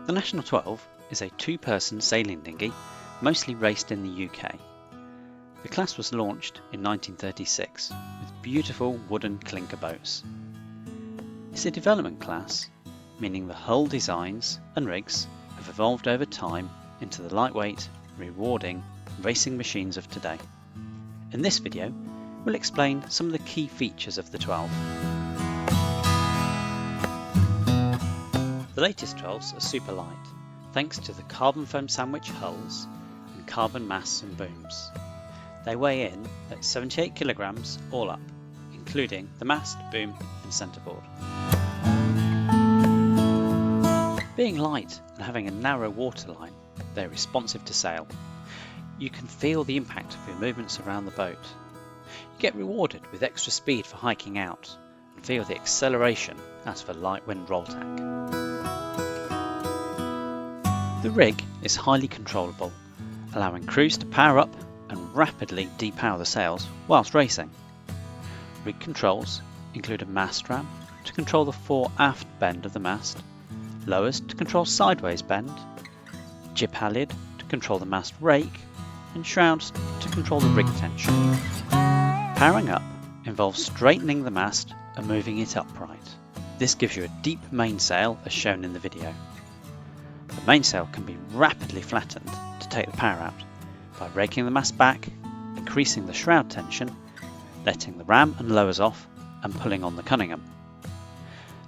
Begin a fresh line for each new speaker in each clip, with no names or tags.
The National 12 is a two-person sailing dinghy, mostly raced in the UK. The class was launched in 1936 with beautiful wooden clinker boats. It's a development class, meaning the hull designs and rigs have evolved over time into the lightweight, rewarding racing machines of today. In this video, we'll explain some of the key features of the 12. The latest 12s are super light, thanks to the carbon foam sandwich hulls and carbon masts and booms. They weigh in at 78 kilograms all up, including the mast, boom and centreboard. Being light and having a narrow waterline, they're responsive to sail. You can feel the impact of your movements around the boat. You get rewarded with extra speed for hiking out and feel the acceleration as for light wind roll tack. The rig is highly controllable, allowing crews to power up and rapidly depower the sails whilst racing. Rig controls include a mast ram to control the fore-aft bend of the mast, lowers to control sideways bend, jib halyard to control the mast rake, and shrouds to control the rig tension. Powering up involves straightening the mast and moving it upright. This gives you a deep mainsail as shown in the video. The mainsail can be rapidly flattened to take the power out by raking the mast back, increasing the shroud tension, letting the ram and lowers off and pulling on the Cunningham.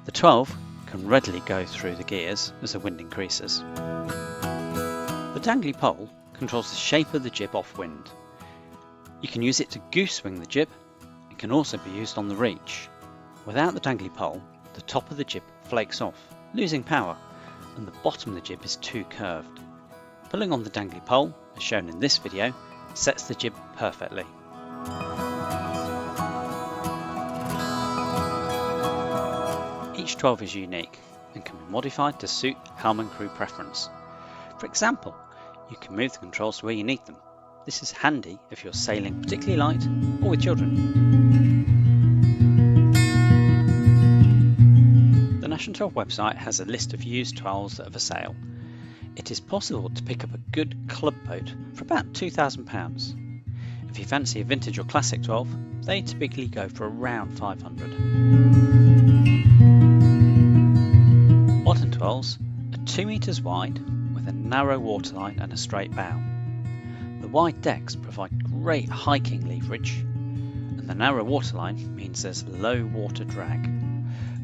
The 12 can readily go through the gears as the wind increases. The dangly pole controls the shape of the jib off-wind. You can use it to goose swing the jib. It can also be used on the reach. Without the dangly pole, the top of the jib flakes off, losing power, and the bottom of the jib is too curved. Pulling on the dangly pole, as shown in this video, sets the jib perfectly. Each 12 is unique and can be modified to suit helm and crew preference. For example, you can move the controls to where you need them. This is handy if you're sailing particularly light or with children. The National 12 website has a list of used 12s that are for sale. It is possible to pick up a good club boat for about £2,000. If you fancy a vintage or classic 12, they typically go for around £500. Modern 12s are 2 metres wide with a narrow waterline and a straight bow. The wide decks provide great hiking leverage, and the narrow waterline means there's low water drag.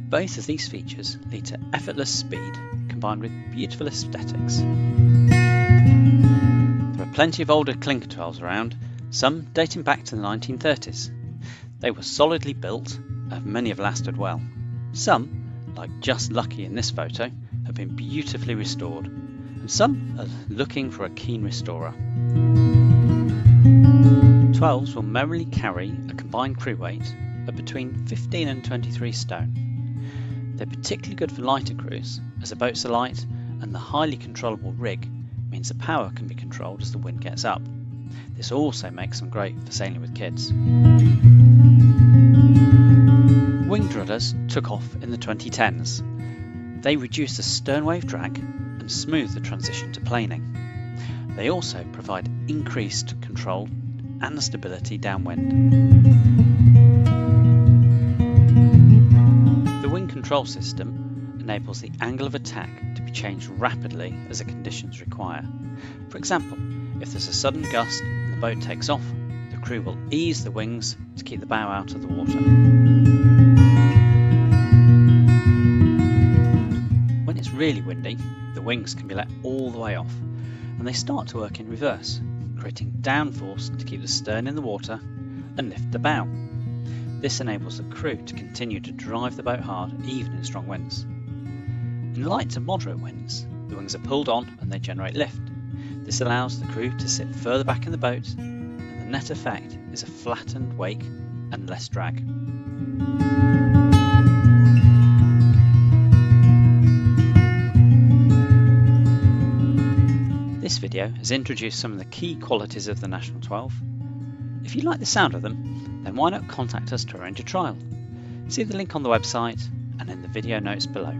Both of these features lead to effortless speed combined with beautiful aesthetics. There are plenty of older clinker 12s around, some dating back to the 1930s. They were solidly built and many have lasted well. Some, like Just Lucky in this photo, have been beautifully restored, and some are looking for a keen restorer. 12s will merrily carry a combined crew weight of between 15 and 23 stone. They're particularly good for lighter crews, as the boats are light and the highly controllable rig means the power can be controlled as the wind gets up. This also makes them great for sailing with kids. Winged rudders took off in the 2010s. They reduce the stern wave drag and smooth the transition to planing. They also provide increased control and stability downwind. The wing control system enables the angle of attack to be changed rapidly as the conditions require. For example, if there's a sudden gust and the boat takes off, the crew will ease the wings to keep the bow out of the water. When it's really windy, the wings can be let all the way off, and they start to work in reverse, creating downforce to keep the stern in the water and lift the bow. This enables the crew to continue to drive the boat hard even in strong winds. In light to moderate winds, the wings are pulled on and they generate lift. This allows the crew to sit further back in the boat, and the net effect is a flattened wake and less drag. This video has introduced some of the key qualities of the National 12. If you like the sound of them, then why not contact us to arrange a trial? See the link on the website and in the video notes below.